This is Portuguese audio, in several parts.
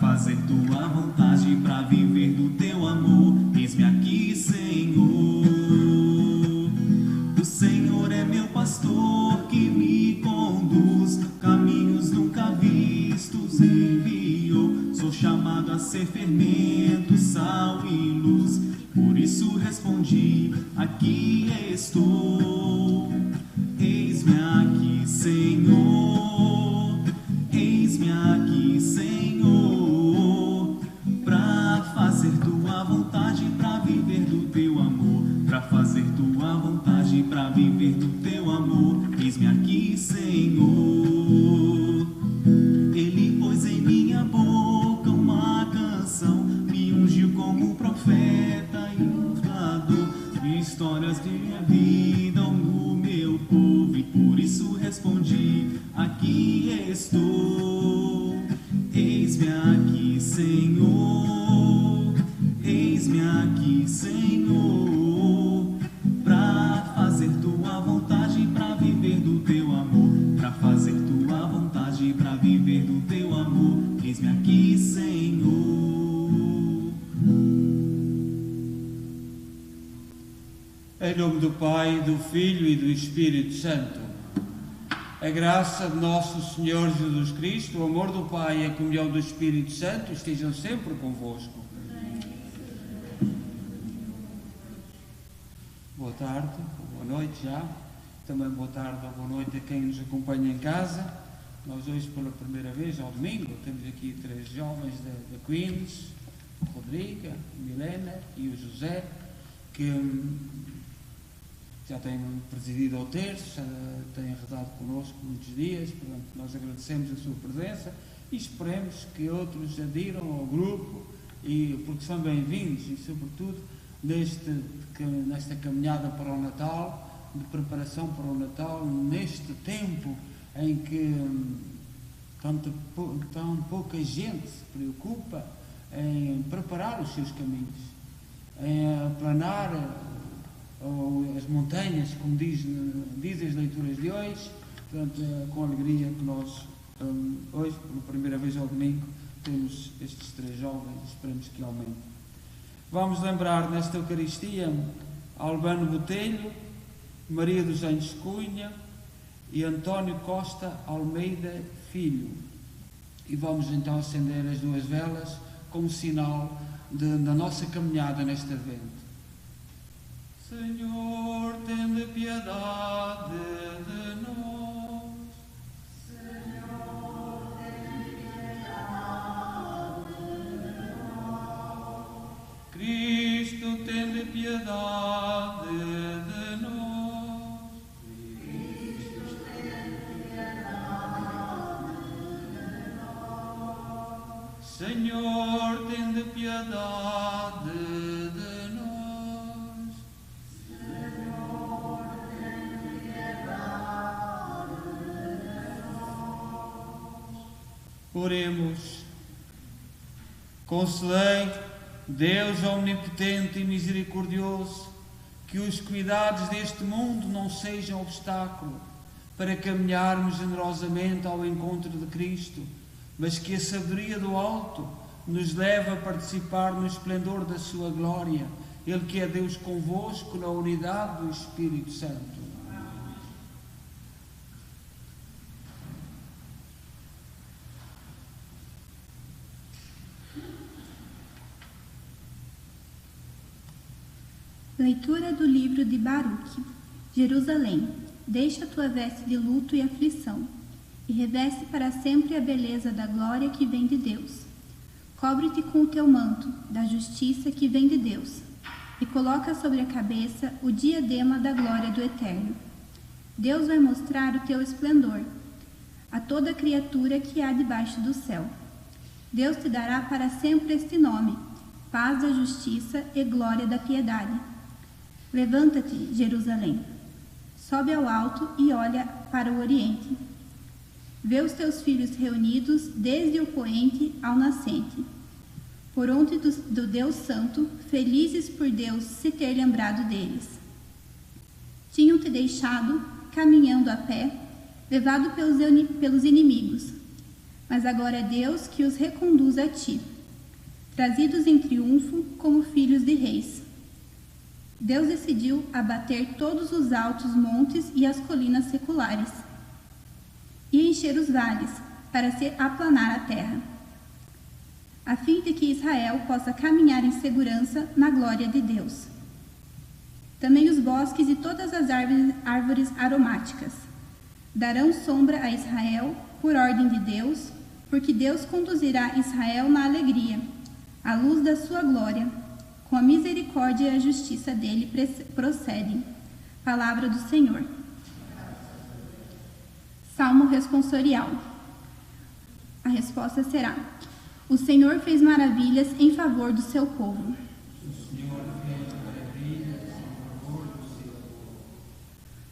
fazer tua vontade, para viver do teu amor. Eis-me aqui, Senhor. O Senhor é meu pastor que me conduz, caminhos nunca vistos enviou. Sou chamado a ser fermento, sal e luz, por isso respondi, aqui estou. Eis-me aqui, Senhor. Eis-me aqui, Senhor, para fazer tua vontade, para viver do teu amor. Para fazer tua vontade, para viver do teu amor. Eis-me aqui, Senhor. Ele pôs em minha boca uma canção, me ungiu como profeta e lousador. Histórias de minha vida no meu povo, e por isso respondi, aqui estou. Eis-me aqui, Senhor. Eis-me aqui, Senhor, para fazer tua vontade, para viver do teu amor. Para fazer tua vontade, para viver do teu amor. Eis-me aqui, Senhor. Em nome do Pai, do Filho e do Espírito Santo. A graça de nosso Senhor Jesus Cristo, o amor do Pai e a comunhão do Espírito Santo estejam sempre convosco. Boa tarde, boa noite já. Também boa tarde ou boa noite a quem nos acompanha em casa. Nós hoje, pela primeira vez, ao domingo, temos aqui 3 jovens da Queens, a Rodriga, a Milena e o José, que já têm presidido ao terço, têm arredado connosco muitos dias. Portanto, nós agradecemos a sua presença e esperemos que outros adiram ao grupo, porque são bem-vindos e, sobretudo, nesta caminhada para o Natal, de preparação para o Natal, neste tempo em que tão pouca gente se preocupa em preparar os seus caminhos, em aplanar as montanhas, como dizem as leituras de hoje. Portanto, é com alegria que nós, hoje, pela primeira vez ao domingo, temos estes 3 jovens e esperamos que aumentem. Vamos lembrar nesta Eucaristia Albano Botelho, Maria dos Anjos Cunha e António Costa Almeida Filho. E vamos então acender as 2 velas como sinal da nossa caminhada neste Advento. Senhor, tende piedade de nós. Senhor, tende piedade de nós. Cristo, tende piedade de nós. Cristo, tende piedade de nós. Senhor, tende piedade de nós. Oremos. Conselheiro, Deus omnipotente e misericordioso, que os cuidados deste mundo não sejam obstáculo para caminharmos generosamente ao encontro de Cristo, mas que a sabedoria do alto nos leve a participar no esplendor da sua glória, Ele que é Deus convosco na unidade do Espírito Santo. Leitura do livro de Baruque. Jerusalém, deixa a tua veste de luto e aflição, e reveste para sempre a beleza da glória que vem de Deus. Cobre-te com o teu manto, da justiça que vem de Deus, e coloca sobre a cabeça o diadema da glória do Eterno. Deus vai mostrar o teu esplendor a toda criatura que há debaixo do céu. Deus te dará para sempre este nome: paz da justiça e glória da piedade. Levanta-te, Jerusalém, sobe ao alto e olha para o oriente. Vê os teus filhos reunidos desde o poente ao nascente. Por onde do Deus Santo, felizes por Deus se ter lembrado deles. Tinham-te deixado, caminhando a pé, levado pelos inimigos. mas agora é Deus que os reconduz a ti, trazidos em triunfo como filhos de reis. Deus decidiu abater todos os altos montes e as colinas seculares, e encher os vales, para se aplanar a terra, a fim de que Israel possa caminhar em segurança na glória de Deus. Também os bosques e todas as árvores aromáticas darão sombra a Israel por ordem de Deus, porque Deus conduzirá Israel na alegria, à luz da sua glória. Com a misericórdia e a justiça dele procedem. Palavra do Senhor. Salmo responsorial. A resposta será: o Senhor fez maravilhas em favor do seu povo.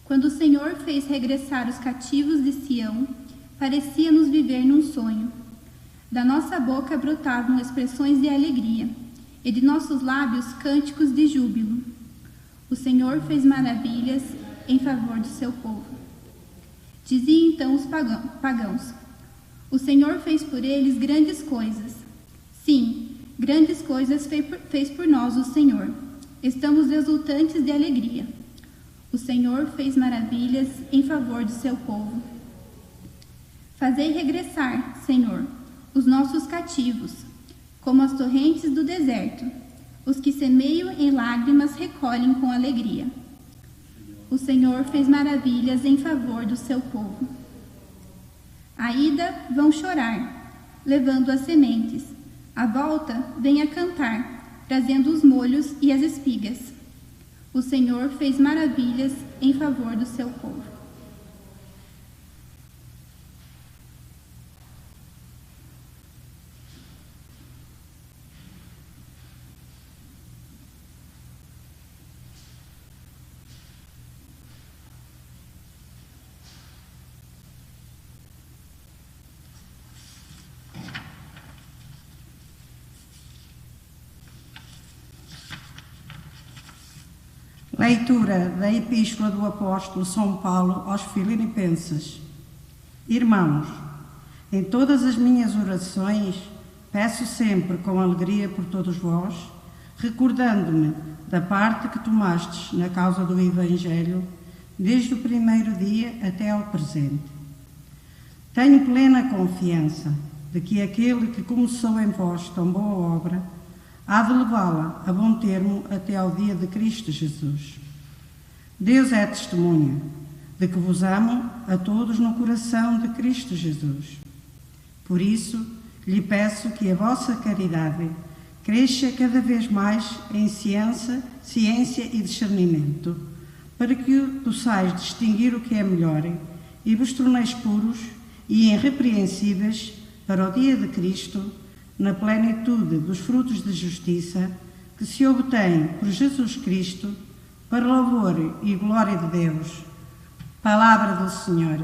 Quando o Senhor fez regressar os cativos de Sião, parecia-nos viver num sonho. Da nossa boca brotavam expressões de alegria, e de nossos lábios cânticos de júbilo. O Senhor fez maravilhas em favor do seu povo. Diziam então os pagãos: o Senhor fez por eles grandes coisas. Sim, grandes coisas fez por nós o Senhor. Estamos exultantes de alegria. O Senhor fez maravilhas em favor do seu povo. Fazei regressar, Senhor, os nossos cativos, como as torrentes do deserto. Os que semeiam em lágrimas recolhem com alegria. O Senhor fez maravilhas em favor do seu povo. À ida vão chorar, levando as sementes. À volta vem a cantar, trazendo os molhos e as espigas. O Senhor fez maravilhas em favor do seu povo. Leitura da Epístola do Apóstolo São Paulo aos Filipenses. Irmãos, em todas as minhas orações, peço sempre com alegria por todos vós, recordando-me da parte que tomastes na causa do Evangelho, desde o primeiro dia até ao presente. Tenho plena confiança de que aquele que começou em vós tão boa obra há de levá-la a bom termo até ao dia de Cristo Jesus. Deus é testemunha de que vos amo a todos no coração de Cristo Jesus. Por isso, lhe peço que a vossa caridade cresça cada vez mais em ciência e discernimento, para que possais distinguir o que é melhor e vos torneis puros e irrepreensíveis para o dia de Cristo, na plenitude dos frutos de justiça que se obtém por Jesus Cristo, para louvor e glória de Deus. Palavra do Senhor.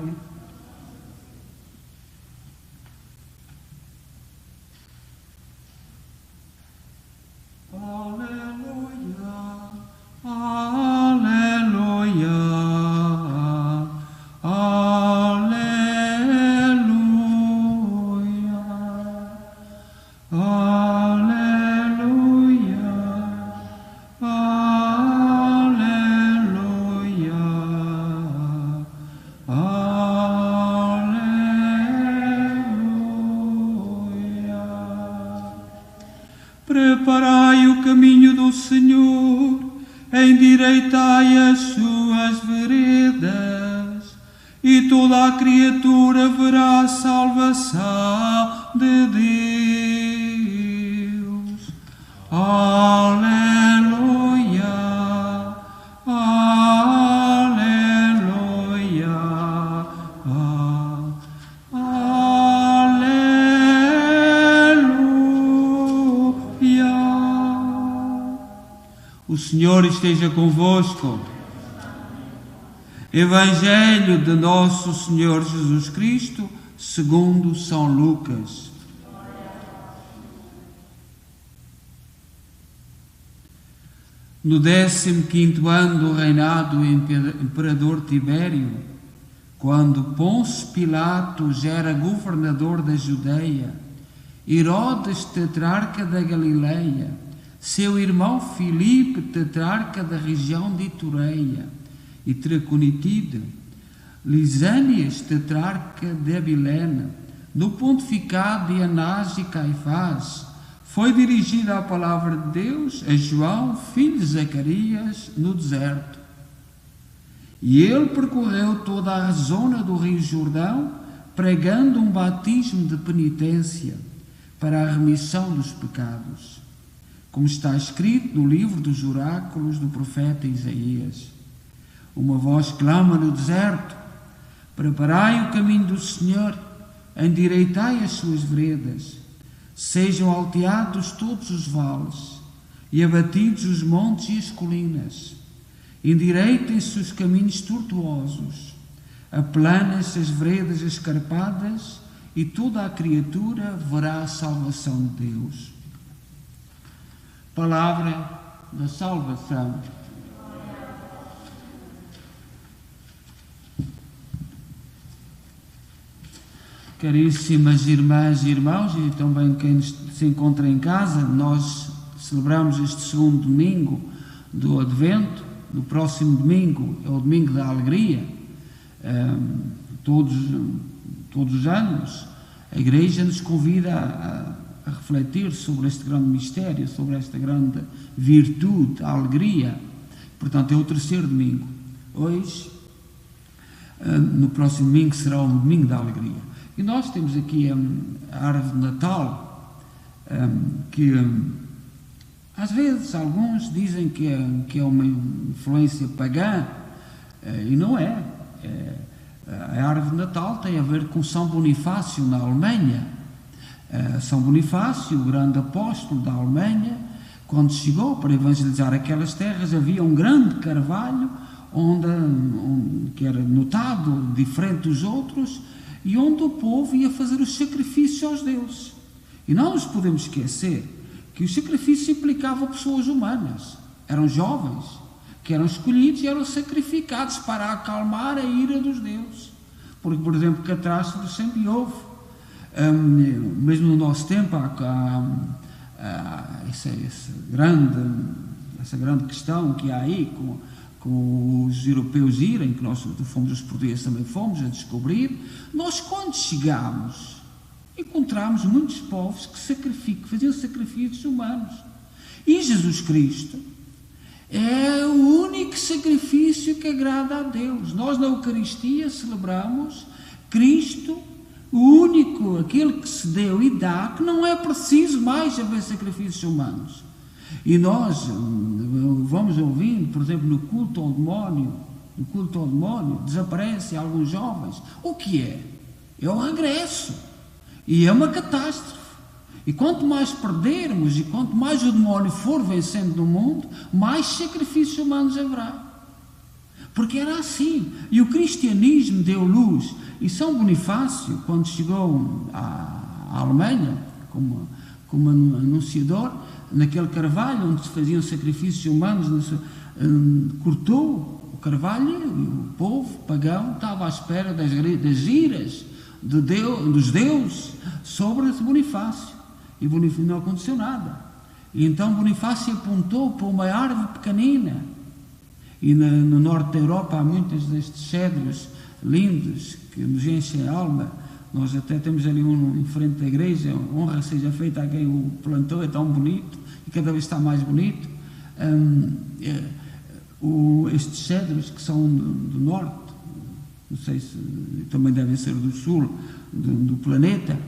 Aleluia, aleluia, aleluia, aleluia, aleluia. Preparai o caminho do Senhor, endireitai as suas veredas, e toda a criatura verá a salvação de Deus. Aleluia, aleluia, aleluia. O Senhor esteja convosco. Evangelho de Nosso Senhor Jesus Cristo, segundo São Lucas. No 15º ano do reinado do imperador Tibério, quando Pôncio Pilato já era governador da Judeia, Herodes, tetrarca da Galileia, seu irmão Filipe, tetrarca da região de Itureia e Traconitide, Lisânias, tetrarca de Abilene, no pontificado de Anás e Caifás, foi dirigida a palavra de Deus a João, filho de Zacarias, no deserto. E ele percorreu toda a zona do Rio Jordão, pregando um batismo de penitência para a remissão dos pecados, como está escrito no livro dos oráculos do profeta Isaías. Uma voz clama no deserto: preparai o caminho do Senhor, endireitai as suas veredas. Sejam alteados todos os vales e abatidos os montes e as colinas. Endireitem-se os caminhos tortuosos, aplanem-se as veredas escarpadas, e toda a criatura verá a salvação de Deus. Palavra da salvação. Caríssimas irmãs e irmãos, e também quem se encontra em casa, nós celebramos este segundo domingo do Advento. No próximo domingo é o domingo da alegria. Todos os anos a Igreja nos convida a refletir sobre este grande mistério, sobre esta grande virtude, a alegria. Portanto, é o terceiro domingo. Hoje, no próximo domingo, será o domingo da alegria. E nós temos aqui a árvore de Natal, que às vezes alguns dizem que é uma influência pagã, e não é. A árvore de Natal tem a ver com São Bonifácio na Alemanha. São Bonifácio, o grande apóstolo da Alemanha, quando chegou para evangelizar aquelas terras, havia um grande carvalho que era notado, diferente dos outros, e onde o povo ia fazer os sacrifícios aos deuses. E não nos podemos esquecer que o sacrifício implicava pessoas humanas. Eram jovens que eram escolhidos e eram sacrificados para acalmar a ira dos deuses. Porque, por exemplo, catástrofe sempre houve. Mesmo no nosso tempo há essa grande questão que há aí com os europeus irem, que nós fomos, os portugueses também fomos a descobrir. Nós, quando chegámos, encontramos muitos povos que faziam sacrifícios humanos. E Jesus Cristo é o único sacrifício que agrada a Deus. Nós na Eucaristia celebramos Cristo, o único, aquele que se deu e dá, que não é preciso mais haver sacrifícios humanos. E nós vamos ouvindo, por exemplo, no culto ao demónio, desaparecem alguns jovens. O que é? É o regresso. E é uma catástrofe. E quanto mais perdermos e quanto mais o demónio for vencendo no mundo, mais sacrifícios humanos haverá. Porque era assim. E o cristianismo deu luz. E São Bonifácio, quando chegou à Alemanha, como anunciador, naquele carvalho onde se faziam sacrifícios humanos, cortou o carvalho e o povo pagão estava à espera das iras dos deuses sobre Bonifácio. E Bonifácio não aconteceu nada. E então Bonifácio apontou para uma árvore pequenina. E no norte da Europa há muitos destes cedros lindos que nos enchem a alma. Nós até temos ali um em frente da igreja, honra seja feita a quem o plantou, é tão bonito e cada vez está mais bonito. Estes cedros que são do norte, não sei se também devem ser do sul do planeta,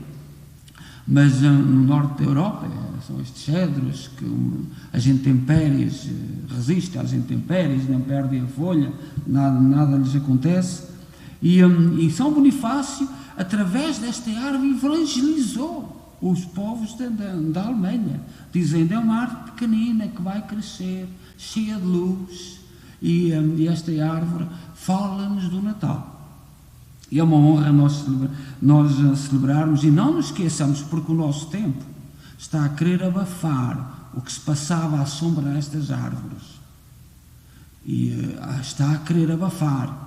mas no norte da Europa são estes cedros que as intempéries resistem às intempéries, não perdem a folha, nada lhes acontece. E São Bonifácio, através desta árvore, evangelizou os povos da Alemanha, dizendo: é uma árvore pequenina que vai crescer, cheia de luz, e esta árvore fala-nos do Natal. E é uma honra nós celebrarmos, e não nos esqueçamos, porque o nosso tempo está a querer abafar o que se passava à sombra destas árvores. E está a querer abafar.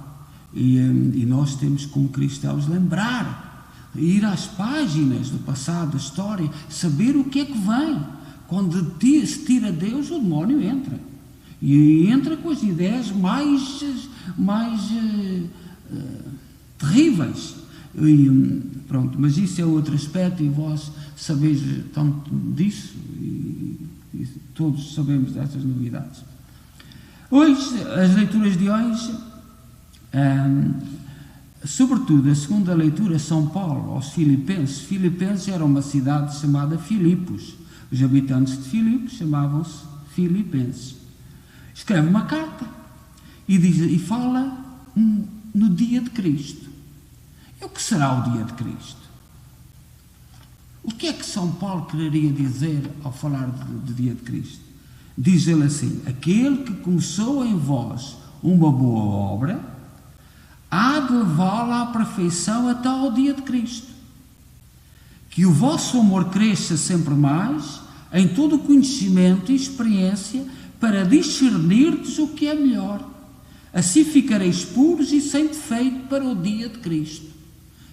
E nós temos, como cristãos, lembrar, ir às páginas do passado, da história, saber o que é que vem. Quando se tira Deus, o demónio entra. E entra com as ideias mais terríveis. Pronto, mas isso é outro aspecto e vós sabeis tanto disso e todos sabemos dessas novidades. Hoje, as leituras de hoje, sobretudo a segunda leitura, São Paulo aos Filipenses. Filipenses era uma cidade chamada Filipos. Os habitantes de Filipos chamavam-se Filipenses. Escreve uma carta e fala no dia de Cristo. E o que será o dia de Cristo? O que é que São Paulo quereria dizer ao falar do dia de Cristo? Diz ele assim: aquele que começou em vós uma boa obra, há de levá-la à perfeição até ao dia de Cristo. Que o vosso amor cresça sempre mais, em todo o conhecimento e experiência, para discernirdes o que é melhor. Assim ficareis puros e sem defeito para o dia de Cristo.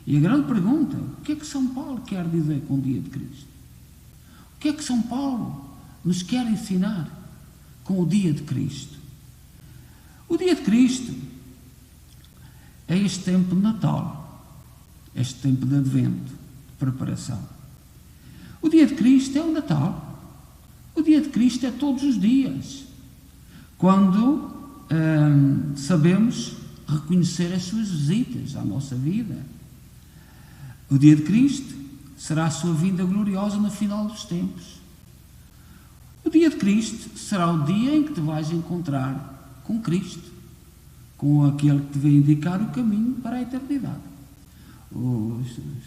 E a grande pergunta: o que é que São Paulo quer dizer com o dia de Cristo? O que é que São Paulo nos quer ensinar com o dia de Cristo? O dia de Cristo é este tempo de Natal, este tempo de Advento, de preparação. O dia de Cristo é o Natal. O dia de Cristo é todos os dias, quando sabemos reconhecer as suas visitas à nossa vida. O dia de Cristo será a sua vinda gloriosa no final dos tempos. O dia de Cristo será o dia em que te vais encontrar com Cristo, com aquele que te vai indicar o caminho para a eternidade.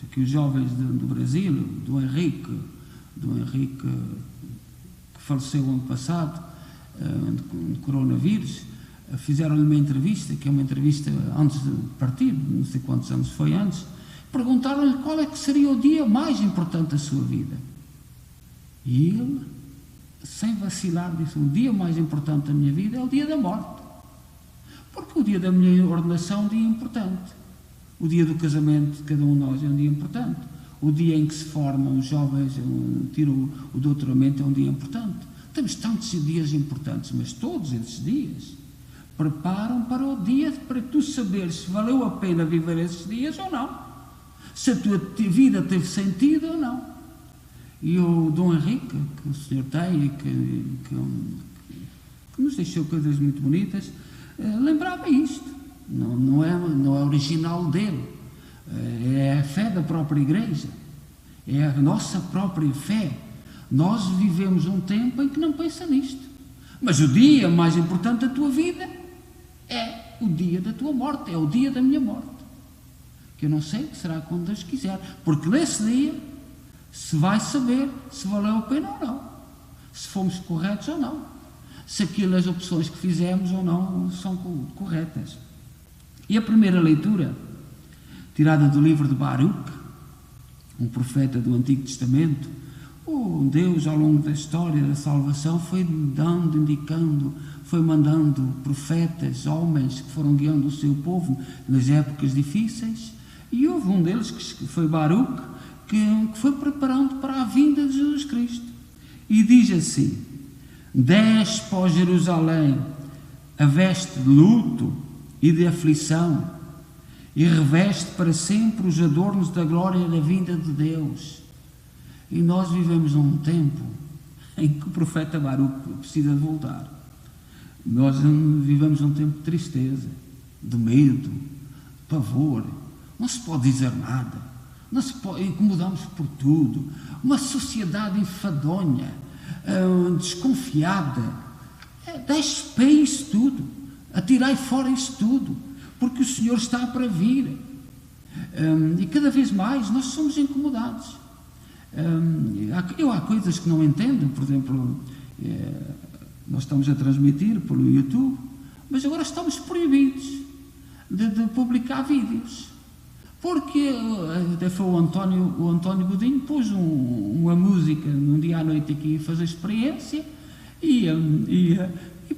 Aqui os jovens do Brasil, do Henrique, que faleceu ano passado, de coronavírus, fizeram-lhe uma entrevista, que é uma entrevista antes de partir, não sei quantos anos foi antes, perguntaram-lhe qual é que seria o dia mais importante da sua vida. E ele, sem vacilar, disse: o dia mais importante da minha vida é o dia da morte. Porque o dia da minha ordenação é um dia importante. O dia do casamento de cada um de nós é um dia importante. O dia em que se formam os jovens, tiram o doutoramento, é um dia importante. Temos tantos dias importantes, mas todos esses dias preparam para o dia, para tu saberes se valeu a pena viver esses dias ou não. Se a tua vida teve sentido ou não. E o Dom Henrique, que o senhor tem e que nos deixou coisas muito bonitas, lembrava isto. Não é original dele. É a fé da própria Igreja. É a nossa própria fé. Nós vivemos um tempo em que não pensa nisto. Mas o dia mais importante da tua vida é o dia da tua morte. É o dia da minha morte. Que eu não sei que será quando Deus quiser. Porque nesse dia se vai saber se valeu a pena ou não. Se fomos corretos ou não. Se aquelas opções que fizemos ou não são corretas. E a primeira leitura, tirada do livro de Baruque, um profeta do Antigo Testamento, Deus, ao longo da história da salvação, foi indicando, foi mandando profetas, homens que foram guiando o seu povo nas épocas difíceis, e houve um deles, que foi Baruque, que foi preparando para a vinda de Jesus Cristo. E diz assim: desce para Jerusalém a veste de luto e de aflição, e reveste para sempre os adornos da glória da vinda de Deus. E nós vivemos num tempo em que o profeta Baruque precisa de voltar. Nós vivemos num tempo de tristeza, de medo, de pavor. Não se pode dizer nada. Não se pode, incomodamos por tudo. Uma sociedade enfadonha, desconfiada. Deixe para isso tudo. Atirai fora isso tudo. Porque o Senhor está para vir. E cada vez mais nós somos incomodados. Há coisas que não entendo. Por exemplo, nós estamos a transmitir pelo YouTube, mas agora estamos proibidos de publicar vídeos. Porque até foi o António Godinho pôs uma música num dia à noite aqui a fazer experiência e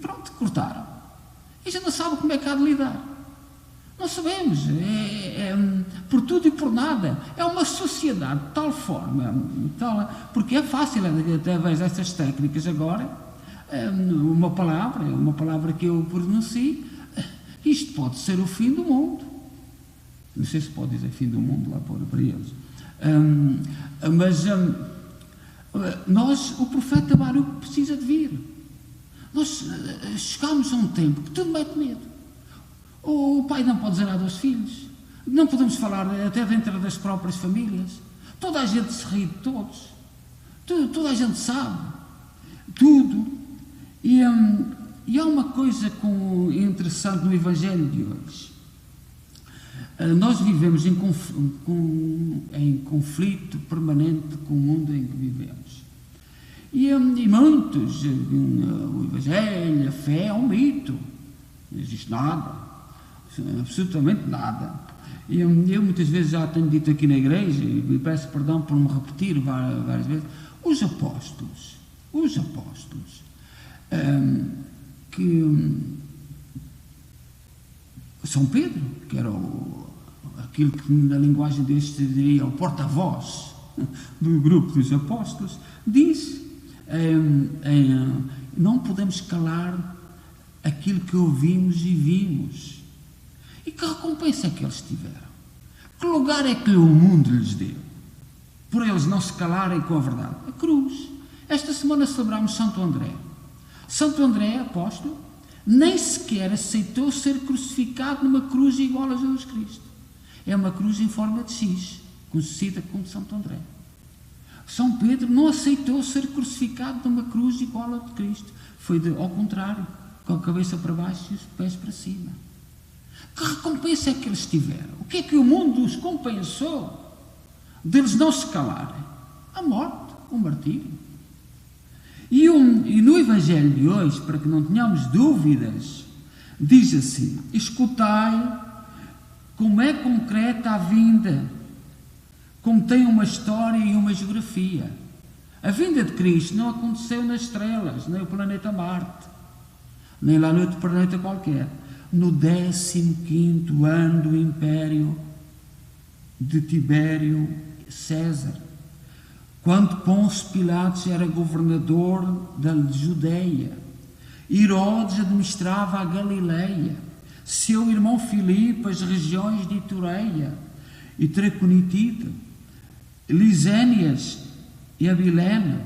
pronto, cortaram. E já não sabe como é que há de lidar. Não sabemos, por tudo e por nada. É uma sociedade de tal forma, porque é fácil, através dessas técnicas agora, uma palavra que eu pronuncio, isto pode ser o fim do mundo. Não sei se pode dizer fim do mundo lá para eles. O profeta Baruque precisa de vir. Nós chegamos a um tempo que tudo mete medo. O pai não pode dizer nada aos filhos. Não podemos falar até dentro das próprias famílias. Toda a gente se ri de todos. Toda a gente sabe. Tudo. E há uma coisa interessante no Evangelho de hoje. Nós vivemos em conflito permanente com o mundo em que vivemos. E muitos, o Evangelho, a fé é um mito. Não existe nada. Absolutamente nada. E eu muitas vezes já tenho dito aqui na igreja, e peço perdão por me repetir várias vezes, os apóstolos, que São Pedro, que era aquilo que na linguagem deste se diria o porta-voz do grupo dos apóstolos, diz, não podemos calar aquilo que ouvimos e vimos. E que recompensa é que eles tiveram? Que lugar é que o mundo lhes deu? Por eles não se calarem com a verdade. A cruz. Esta semana celebramos Santo André. Santo André, apóstolo, nem sequer aceitou ser crucificado numa cruz igual a Jesus Cristo. É uma cruz em forma de X, conhecida como Santo André. São Pedro não aceitou ser crucificado numa cruz igual a de Cristo. Foi ao contrário, com a cabeça para baixo e os pés para cima. Que recompensa é que eles tiveram? O que é que o mundo os compensou deles não se calarem? A morte, o martírio. E no Evangelho de hoje, para que não tenhamos dúvidas, diz assim: escutai como é concreta a vinda, como tem uma história e uma geografia. A vinda de Cristo não aconteceu nas estrelas, nem no planeta Marte, nem lá no outro planeta qualquer. No 15º ano do Império de Tibério César, quando Pôncio Pilatos era governador da Judeia, Herodes administrava a Galileia, seu irmão Filipe as regiões de Itureia e Traconitida, Lisânias e Abilene,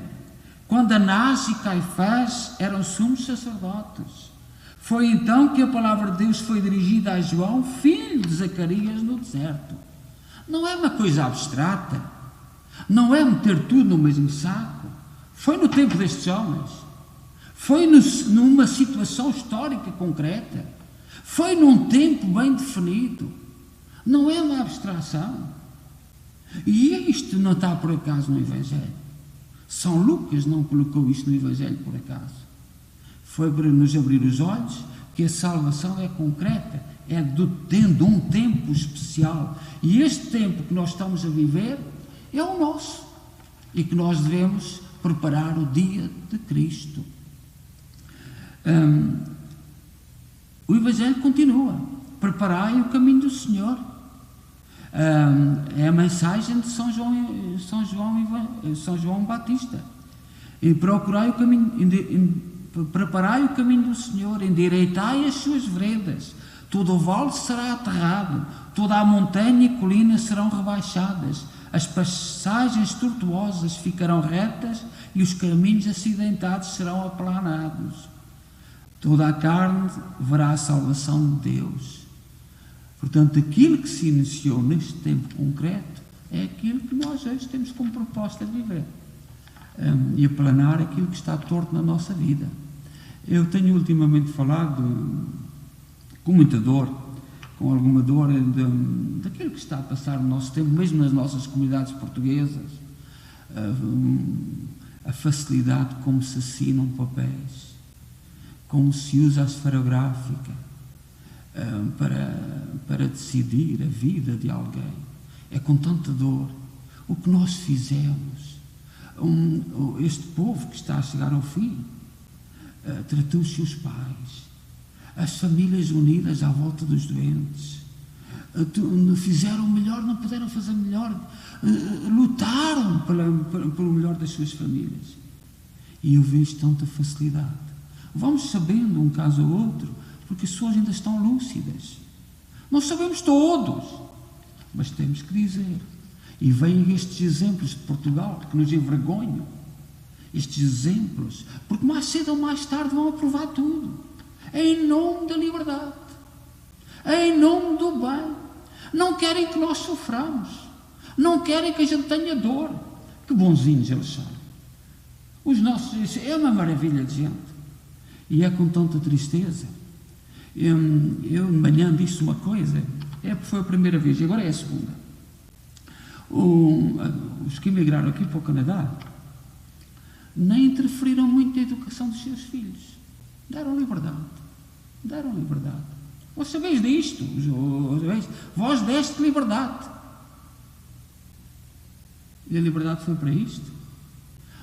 quando Anás e Caifás eram sumos sacerdotes. Foi então que a palavra de Deus foi dirigida a João, filho de Zacarias, no deserto. Não é uma coisa abstrata, não é meter tudo no mesmo saco. Foi no tempo destes homens, foi numa situação histórica concreta, foi num tempo bem definido, não é uma abstração. E isto não está por acaso no Evangelho. São Lucas não colocou isto no Evangelho por acaso. Foi para nos abrir os olhos que a salvação é concreta, é de um tempo especial. E este tempo que nós estamos a viver é o nosso. E que nós devemos preparar o dia de Cristo. O Evangelho continua. Preparai o caminho do Senhor. É a mensagem de São João Batista. E procurai o caminho... Preparai o caminho do Senhor, endireitai as suas veredas, todo o vale será aterrado, toda a montanha e colina serão rebaixadas, as passagens tortuosas ficarão retas e os caminhos acidentados serão aplanados. Toda a carne verá a salvação de Deus. Portanto, aquilo que se iniciou neste tempo concreto é aquilo que nós hoje temos como proposta de viver. E aplanar aquilo que está torto na nossa vida. Eu tenho ultimamente falado com muita dor, com alguma dor daquilo que está a passar no nosso tempo, mesmo nas nossas comunidades portuguesas, a facilidade como se assinam papéis, como se usa a esferográfica para decidir a vida de alguém. É com tanta dor o que nós fizemos. Este povo que está a chegar ao fim tratou os seus pais, as famílias unidas à volta dos doentes, fizeram o melhor, não puderam fazer melhor, lutaram pelo melhor das suas famílias. E eu vejo tanta facilidade. Vamos sabendo um caso ou outro, porque as pessoas ainda estão lúcidas. Nós sabemos todos, mas temos que dizer. E vêm estes exemplos de Portugal que nos envergonham. Estes exemplos, porque mais cedo ou mais tarde vão aprovar tudo. Em nome da liberdade. Em nome do bem. Não querem que nós soframos. Não querem que a gente tenha dor. Que bonzinhos eles são. Os nossos, é uma maravilha de gente. E é com tanta tristeza. Eu de manhã disse uma coisa, foi a primeira vez, e agora é a segunda. Os que emigraram aqui para o Canadá nem interferiram muito na educação dos seus filhos. Deram liberdade. Vós sabeis disto, vós deste liberdade. E a liberdade foi para isto.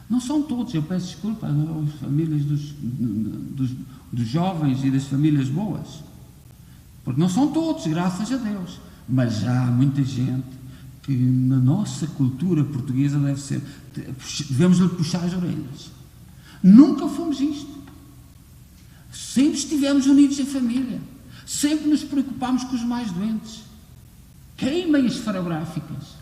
Não são todos, eu peço desculpa às famílias dos jovens e das famílias boas, porque não são todos, graças a Deus, mas há muita gente que na nossa cultura portuguesa devemos-lhe puxar as orelhas. Nunca fomos isto. Sempre estivemos unidos em família. Sempre nos preocupámos com os mais doentes. Queimai as esferográficas.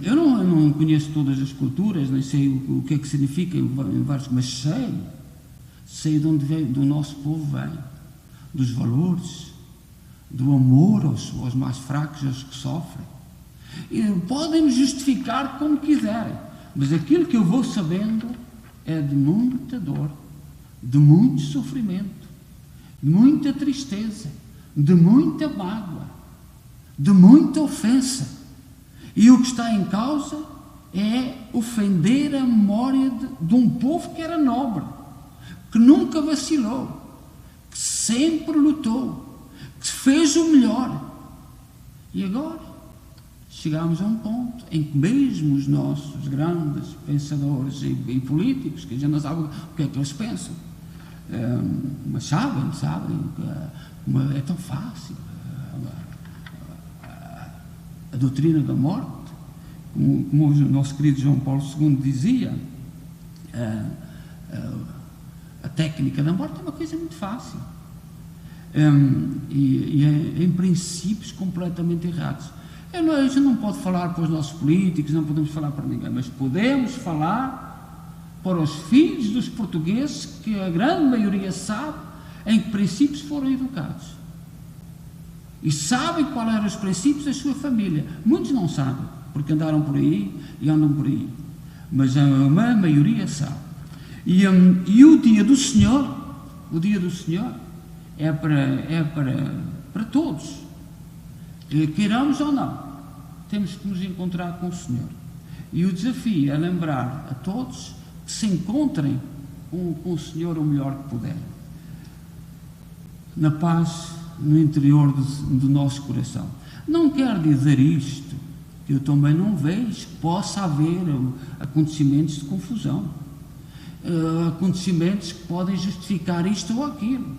Eu não conheço todas as culturas, nem sei o que é que significa em vários, mas sei de onde vem, do nosso povo vem, dos valores, do amor aos mais fracos, aos que sofrem. E podem justificar como quiserem, mas aquilo que eu vou sabendo é de muita dor, de muito sofrimento, de muita tristeza, de muita mágoa, de muita ofensa. E o que está em causa é ofender a memória de um povo que era nobre, que nunca vacilou, que sempre lutou, que fez o melhor. E agora chegámos a um ponto em que mesmo os nossos grandes pensadores e políticos, que a gente não sabe o que é que eles pensam, mas sabem que é tão fácil. A doutrina da morte, como o nosso querido João Paulo II dizia, a técnica da morte é uma coisa muito fácil. E é em princípios completamente errados. A gente não pode falar para os nossos políticos, não podemos falar para ninguém, mas podemos falar para os filhos dos portugueses, que a grande maioria sabe em que princípios foram educados. E sabem quais eram os princípios da sua família. Muitos não sabem, porque andaram por aí e andam por aí. Mas a maioria sabe. E o dia do Senhor é para todos. Queiramos ou não, temos que nos encontrar com o Senhor. E o desafio é lembrar a todos que se encontrem com o Senhor o melhor que puderem. Na paz, no interior do nosso coração. Não quer dizer isto que eu também não vejo que possa haver acontecimentos de confusão, acontecimentos que podem justificar isto ou aquilo.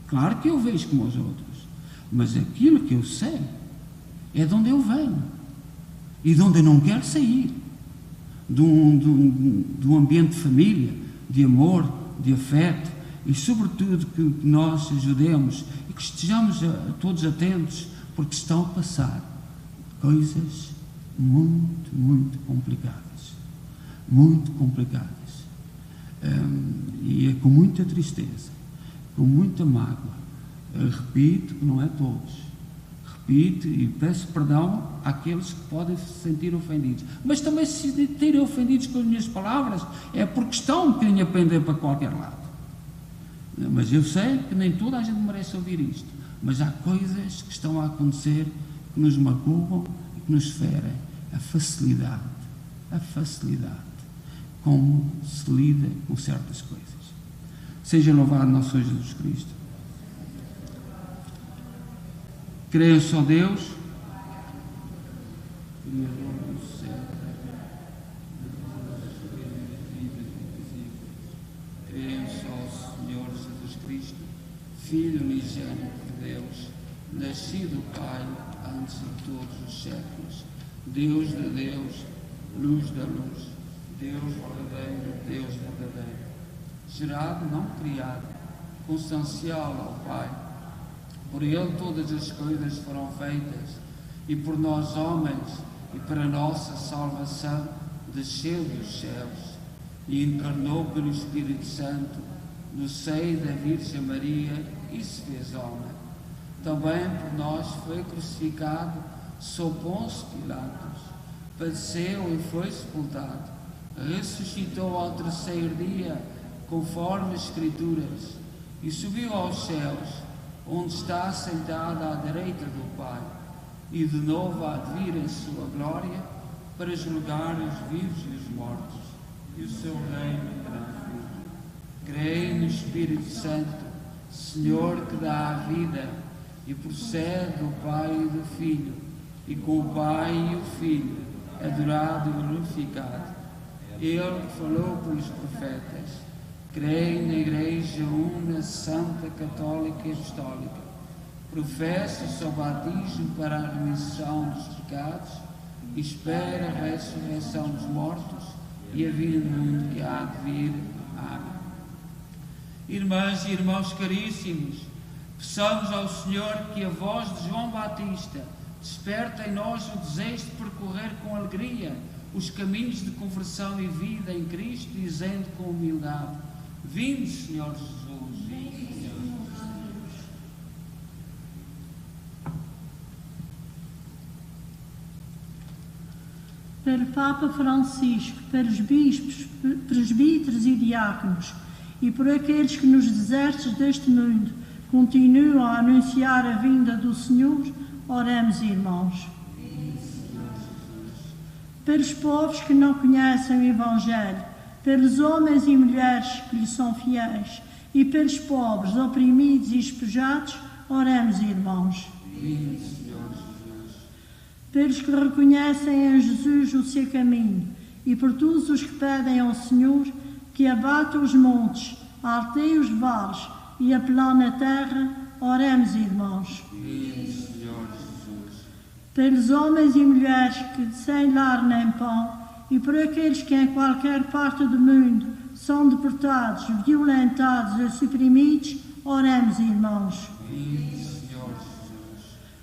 Claro que eu vejo como os outros, mas aquilo que eu sei é de onde eu venho e de onde eu não quero sair, de um ambiente de família, de amor, de afeto, e sobretudo que nós ajudemos e que estejamos todos atentos, porque estão a passar coisas muito, muito complicadas, e é com muita tristeza, com muita mágoa. Repito que não é todos, repito e peço perdão àqueles que podem se sentir ofendidos, mas também se sentirem ofendidos com as minhas palavras é porque estão um bocadinho a pender para qualquer lado. Mas eu sei que nem toda a gente merece ouvir isto, mas há coisas que estão a acontecer que nos magoam e que nos ferem. A facilidade como se lida com certas coisas. Seja louvado nosso Senhor Jesus Cristo. Creio só Deus, Criador do céu, creio só o Senhor Jesus Jesus Cristo, Filho unigênito de Deus, nascido do Pai antes de todos os séculos, Deus de Deus, luz da luz, Deus verdadeiro, gerado, não criado, consubstancial ao Pai. Por Ele todas as coisas foram feitas, e por nós homens, e para nossa salvação, desceu dos céus, e encarnou pelo Espírito Santo, no seio da Virgem Maria, e se fez homem. Também por nós foi crucificado sob Pôncio Pilatos, padeceu e foi sepultado, ressuscitou ao terceiro dia, conforme as Escrituras, e subiu aos céus, onde está assentado à direita do Pai, e de novo há de vir em sua glória, para julgar os vivos e os mortos, e o seu reino terá fim. Creio no Espírito Santo, Senhor que dá a vida, e procede do Pai e do Filho, e com o Pai e o Filho, adorado e glorificado. Ele que falou pelos profetas. Creio na Igreja Una, Santa, Católica e Apostólica. Professo o seu batismo para a remissão dos pecados, e espero a ressurreição dos mortos e a vida do mundo que há de vir. Amém. Irmãs e irmãos caríssimos, peçamos ao Senhor que a voz de João Batista desperte em nós o desejo de percorrer com alegria os caminhos de conversão e vida em Cristo, dizendo com humildade: vinde, Senhor Jesus. Pelo Papa Francisco, pelos bispos, presbíteros e diáconos, e por aqueles que nos desertos deste mundo continuam a anunciar a vinda do Senhor, oremos, irmãos. Pelos povos que não conhecem o Evangelho, pelos homens e mulheres que lhe são fiéis, e pelos pobres, oprimidos e espejados, oremos, irmãos. Pelos que reconhecem em Jesus o seu caminho, e por todos os que pedem ao Senhor que abata os montes, arteie os vales e aplane a terra, oremos, irmãos. Pelos homens e mulheres que sem lar nem pão, e por aqueles que em qualquer parte do mundo são deportados, violentados e suprimidos, oremos, irmãos.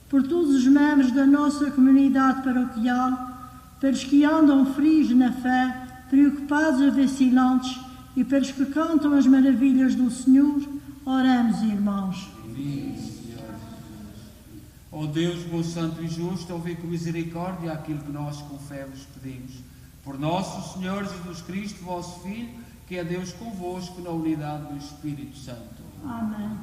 Por todos os membros da nossa comunidade paroquial, pelos que andam frios na fé, preocupados ou vacilantes, e pelos que cantam as maravilhas do Senhor, oremos, irmãos. Ó Deus, bom, santo e justo, ouvi com misericórdia aquilo que nós com fé vos pedimos. Por nosso Senhor Jesus Cristo, vosso Filho, que é Deus convosco na unidade do Espírito Santo. Amém.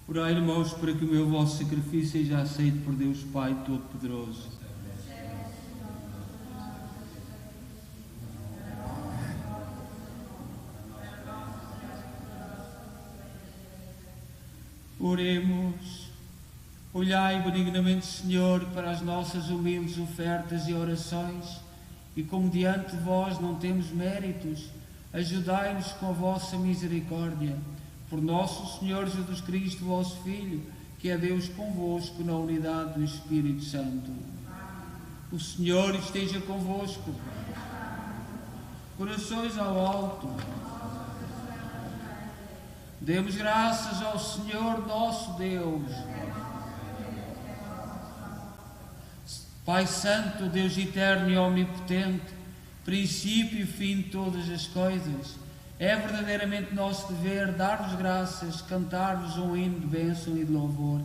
Orai, irmãos, para que o meu vosso sacrifício seja aceito por Deus Pai Todo-Poderoso. Oremos. Olhai benignamente, Senhor, para as nossas humildes ofertas e orações, e como diante de vós não temos méritos, ajudai-nos com a vossa misericórdia, Por nosso Senhor Jesus Cristo, vosso Filho, que é Deus convosco na unidade do Espírito Santo. O Senhor esteja convosco. Corações ao alto. Demos graças ao Senhor nosso Deus. Pai Santo, Deus eterno e omnipotente, princípio e fim de todas as coisas, é verdadeiramente nosso dever dar-vos graças, cantar-vos um hino de bênção e de louvor.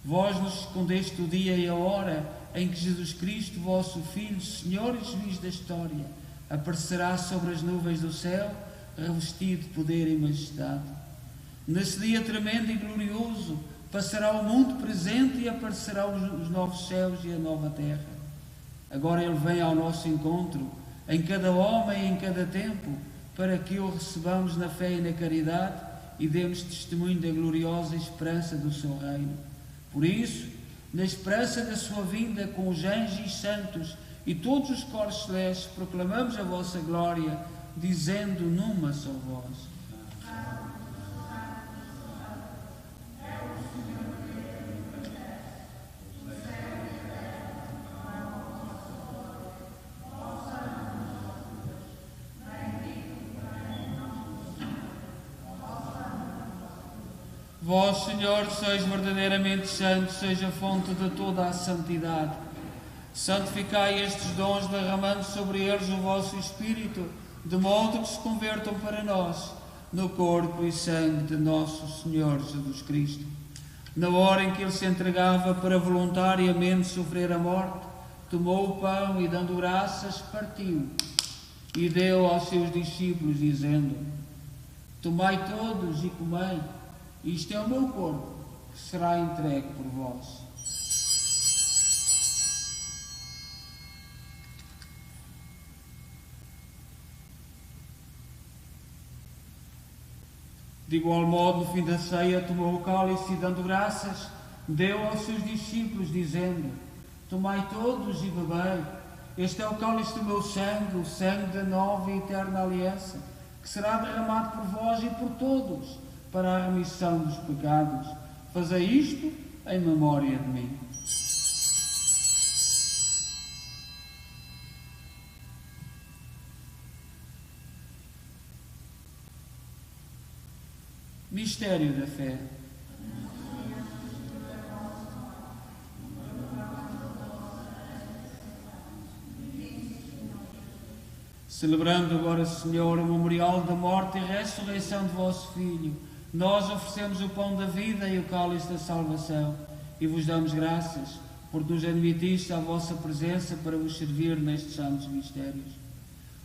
Vós nos escondeste o dia e a hora em que Jesus Cristo, vosso Filho, Senhor e Juiz da história, aparecerá sobre as nuvens do céu, revestido de poder e majestade. Nesse dia tremendo e glorioso, passará o mundo presente e aparecerão os novos céus e a nova terra. Agora Ele vem ao nosso encontro, em cada homem e em cada tempo, para que o recebamos na fé e na caridade e demos testemunho da gloriosa esperança do seu reino. Por isso, na esperança da sua vinda com os anjos e santos e todos os coros celestes, proclamamos a vossa glória, dizendo numa só voz: Vós, Senhor, sois verdadeiramente santo, seja a fonte de toda a santidade. Santificai estes dons, derramando sobre eles o vosso Espírito, de modo que se convertam para nós, no corpo e sangue de nosso Senhor Jesus Cristo. Na hora em que Ele se entregava para voluntariamente sofrer a morte, tomou o pão e, dando graças, partiu e deu aos seus discípulos, dizendo: Tomai todos e comei. Isto é o meu corpo, que será entregue por vós. De igual modo, no fim da ceia, tomou o cálice e, dando graças, deu aos seus discípulos, dizendo: Tomai todos e bebei. Este é o cálice do meu sangue, o sangue da nova e eterna aliança, que será derramado por vós e por todos, para a remissão dos pecados. Fazei isto em memória de mim. Mistério da fé. Celebrando agora, Senhor, o memorial da morte e ressurreição de vosso Filho, nós oferecemos o pão da vida e o cálice da salvação e vos damos graças por nos admitiste à vossa presença para vos servir nestes santos mistérios.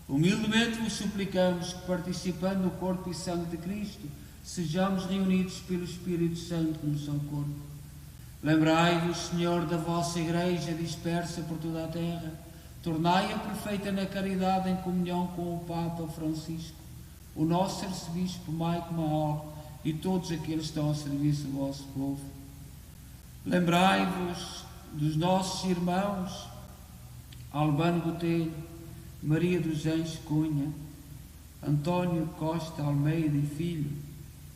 Humildemente vos suplicamos que, participando no corpo e sangue de Cristo, sejamos reunidos pelo Espírito Santo no seu corpo. Lembrai-vos, Senhor, da vossa Igreja dispersa por toda a terra. Tornai-a perfeita na caridade em comunhão com o Papa Francisco, o nosso arcebispo Maico Maol e todos aqueles que estão ao serviço do vosso povo. Lembrai-vos dos nossos irmãos Albano Botelho, Maria dos Anjos Cunha, António Costa Almeida e Filho,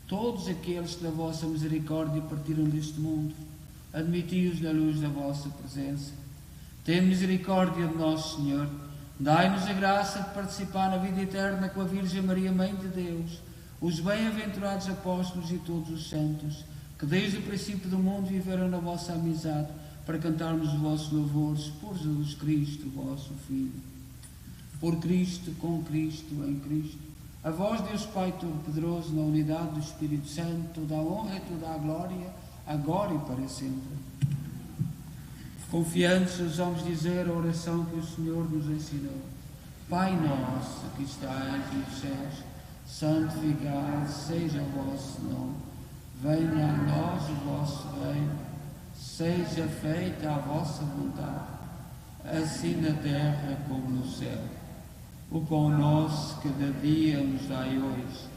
todos aqueles que da vossa misericórdia partiram deste mundo. Admiti-os na luz da vossa presença. Tem misericórdia de nosso Senhor. Dai-nos a graça de participar na vida eterna com a Virgem Maria, Mãe de Deus, os bem-aventurados apóstolos e todos os santos, que desde o princípio do mundo viveram na vossa amizade, para cantarmos os vossos louvores por Jesus Cristo, vosso Filho. Por Cristo, com Cristo, em Cristo. A vós, Deus Pai Todo-Poderoso, na unidade do Espírito Santo, toda a honra e toda a glória, agora e para sempre. Confiantes, ousamos dizer a oração que o Senhor nos ensinou. Pai nosso, que estais nos céus, santificado seja o vosso nome. Venha a nós o vosso reino. Seja feita a vossa vontade, assim na terra como no céu. O pão nosso cada dia nos dai hoje.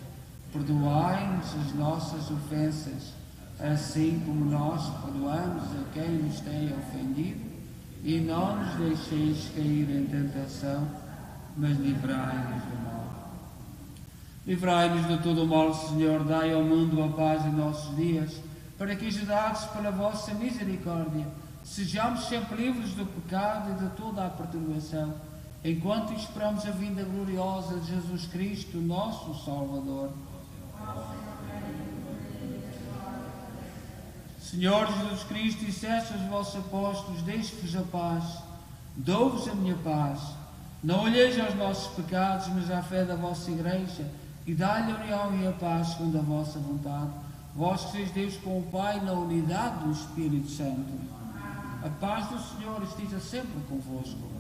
Perdoai-nos as nossas ofensas, assim como nós perdoamos a quem nos tem ofendido, e não nos deixeis cair em tentação, mas livrai-nos do mal. Livrai-nos de todo o mal, Senhor, dai ao mundo a paz em nossos dias, para que, ajudados pela vossa misericórdia, sejamos sempre livres do pecado e de toda a perturbação, enquanto esperamos a vinda gloriosa de Jesus Cristo, nosso Salvador. Senhor Jesus Cristo, disseste aos vossos apóstolos: deixo-vos a paz, dou-vos a minha paz. Não olheis aos nossos pecados, mas à fé da vossa Igreja, e dá-lhe a união e a paz segundo a vossa vontade. Vós que sois Deus com o Pai, na unidade do Espírito Santo. A paz do Senhor esteja sempre convosco.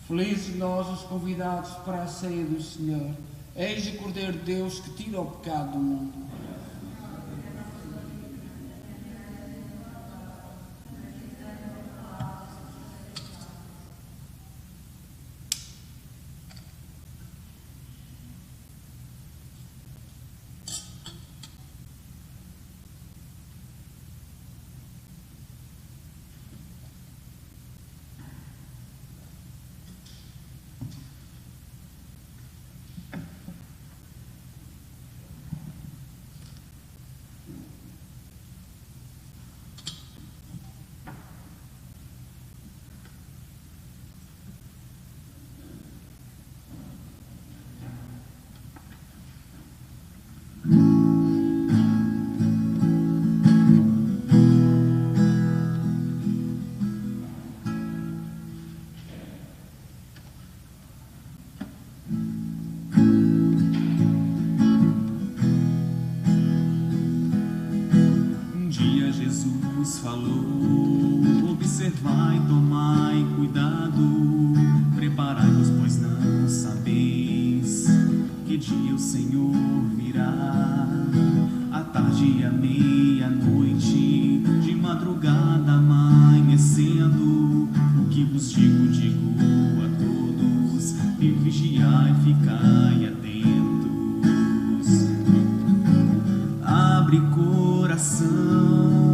Felizes nós, os convidados para a ceia do Senhor. Eis o Cordeiro de Deus que tira o pecado do mundo. Falou, observai, tomai cuidado, preparai-vos, pois não sabeis que dia o Senhor virá. À tarde e à meia-noite, de madrugada amanhecendo, o que vos digo, digo a todos, e vigiai, ficai atentos. Abre coração,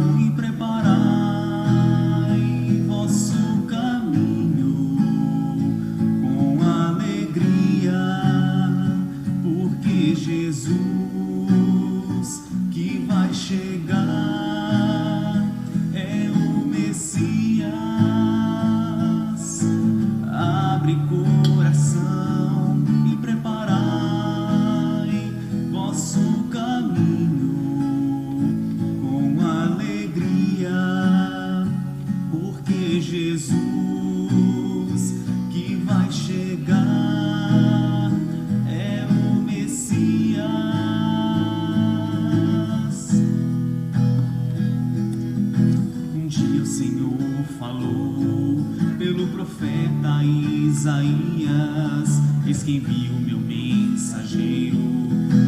Isaías, eis que envia o meu mensageiro,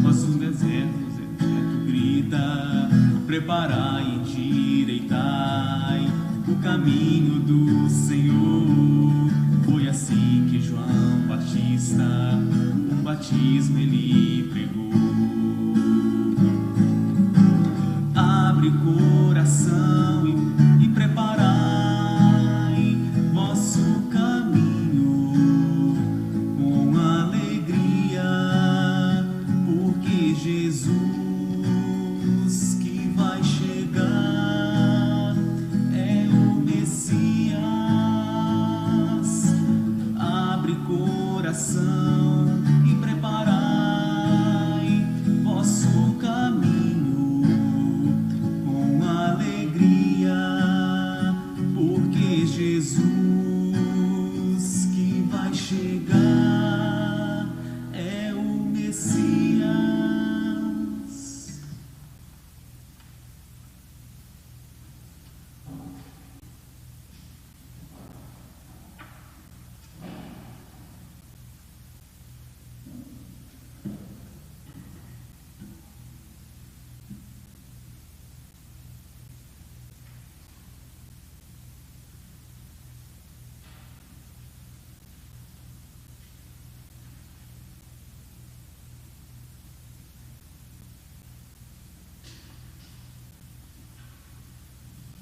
vossos desertos grita, preparai e endireitai o caminho do Senhor. Foi assim que João Batista, um batismo ele pregou. Abre coração e preparai vosso Jesus que vai chegar é o Messias. Abre coração e preparai vosso caminho com alegria, porque Jesus que vai chegar é o Messias.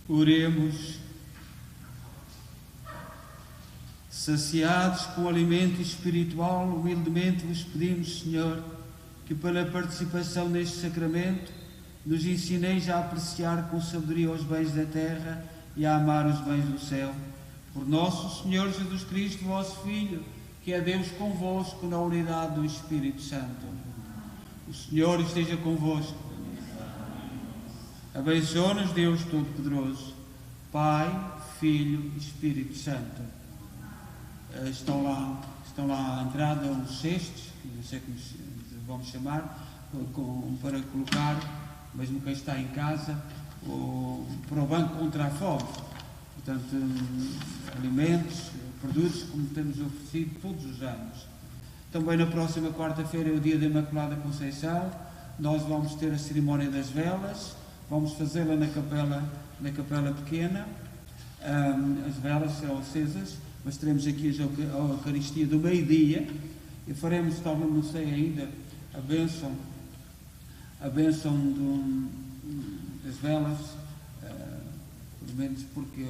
Oremos. Saciados com o alimento espiritual, humildemente vos pedimos, Senhor, que pela participação neste sacramento nos ensineis a apreciar com sabedoria os bens da terra e a amar os bens do céu. Por nosso Senhor Jesus Cristo, vosso Filho, que é Deus convosco na unidade do Espírito Santo. O Senhor esteja convosco. Abençoe-nos Deus Todo-Poderoso, Pai, Filho e Espírito Santo. Estão lá à entrada uns cestos, que não sei como vamos chamar, para colocar, mesmo quem está em casa, para o banco contra a fome. Portanto, alimentos, produtos, como temos oferecido todos os anos. Também na próxima quarta-feira é o dia da Imaculada Conceição. Nós vamos ter a cerimónia das velas, vamos fazê-la na capela pequena. As velas serão acesas, mas teremos aqui a Eucaristia do meio-dia e faremos, talvez, não sei ainda, a bênção das velas, pelo menos porque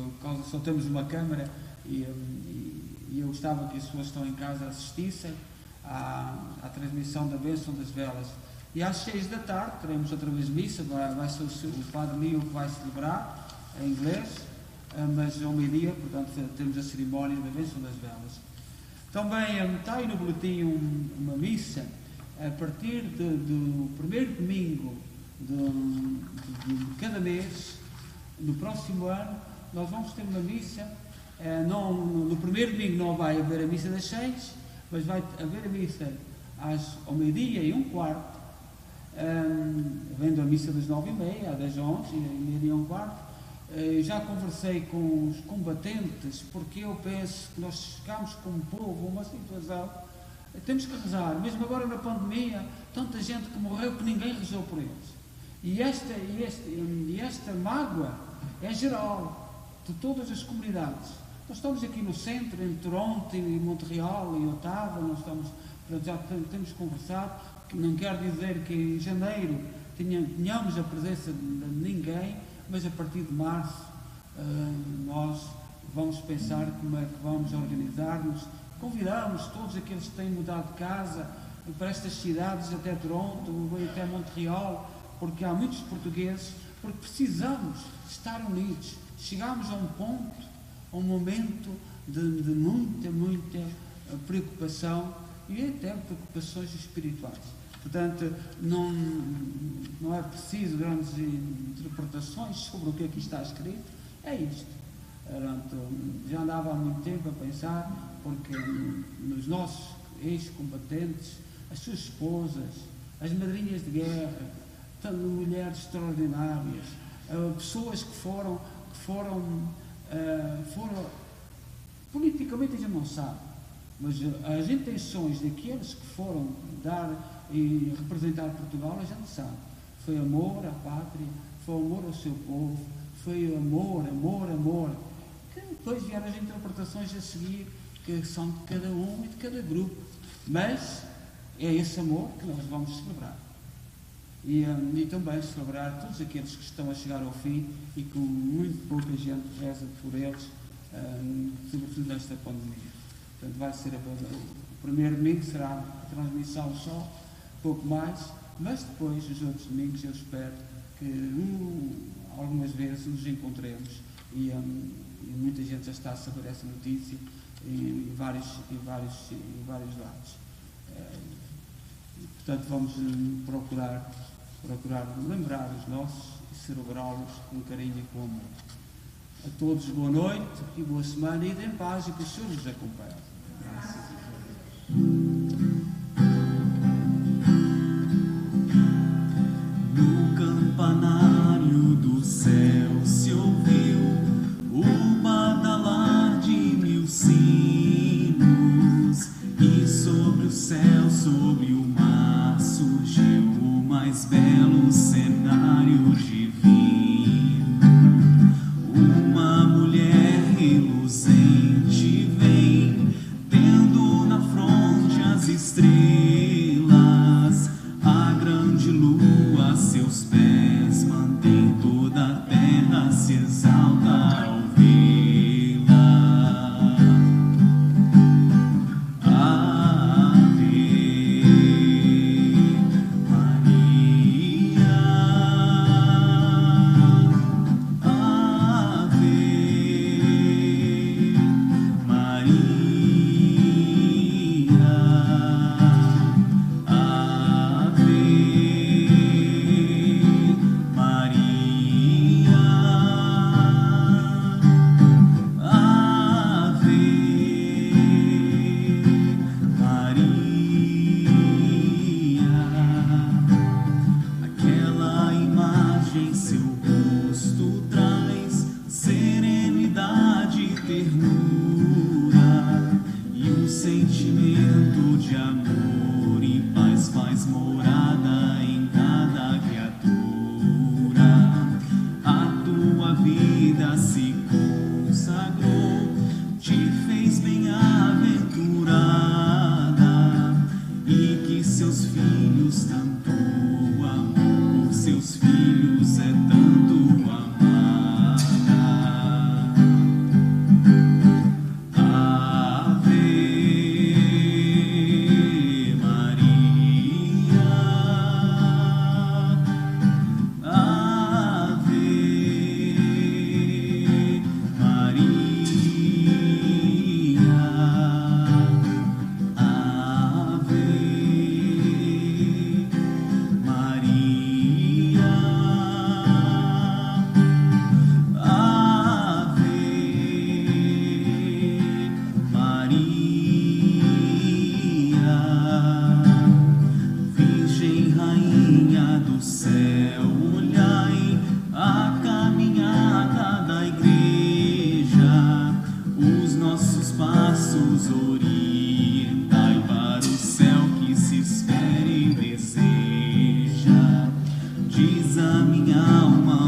só temos uma câmara e eu gostava que as pessoas que estão em casa assistissem à transmissão da bênção das velas. E às 6 da tarde teremos outra vez missa, vai ser o Padre Nil que vai celebrar em inglês, mas ao meio-dia, portanto, temos a cerimónia da bênção das velas. Também está aí no boletim uma missa, a partir do primeiro domingo de cada mês, no próximo ano, nós vamos ter uma missa. No primeiro domingo não vai haver a missa das 6, mas vai haver a missa ao meio-dia e 1/4, havendo a missa das 9h30, às 11h, e meia-dia e 1/4. Já conversei com os combatentes, porque eu penso que nós chegamos como povo a uma situação, temos que rezar, mesmo agora na pandemia, tanta gente que morreu que ninguém rezou por eles. E esta mágoa é geral, de todas as comunidades. Nós estamos aqui no centro, em Toronto, em Montreal, em Ottawa, já temos conversado, que não quer dizer que em janeiro tenhamos a presença de ninguém, mas a partir de março nós vamos pensar como é que vamos organizar-nos. Convidamos todos aqueles que têm mudado de casa para estas cidades, até Toronto, até Montreal, porque há muitos portugueses, porque precisamos estar unidos. Chegamos a um ponto, a um momento de muita preocupação e até preocupações espirituais. Portanto, não é preciso grandes interpretações sobre o que aqui está escrito, é isto. Portanto, já andava há muito tempo a pensar, porque nos nossos ex-combatentes, as suas esposas, as madrinhas de guerra, mulheres extraordinárias, pessoas que foram politicamente, a gente não sabe, mas as intenções daqueles que foram dar e representar Portugal, a gente sabe. Foi amor à pátria, foi amor ao seu povo, foi amor, que depois vieram as interpretações a seguir, que são de cada um e de cada grupo, mas é esse amor que nós vamos celebrar. E também celebrar todos aqueles que estão a chegar ao fim e que muito pouca gente reza por eles, sobretudo nesta pandemia. Portanto, vai ser o primeiro domingo, será a transmissão só, pouco mais, mas depois, os outros domingos, eu espero que algumas vezes nos encontremos e muita gente já está a saber essa notícia em vários lados. Portanto, vamos procurar lembrar os nossos e celebrá-los com carinho e com amor. A todos boa noite e boa semana, e em paz, e que o Senhor nos acompanhe. Graças a Deus. No campanário do céu se ouviu o badalar de 1000 sinos, e sobre o céu, sobre o mar, surgiu o mais belo cenário divino. Uma mulher reluzente vem, tendo na fronte as estrelas, a grande lua a seus pés, mantém toda a terra se exalta. Rainha do céu, olhai a caminhada da igreja, os nossos passos orientai para o céu que se espera e deseja. Diz a minha alma,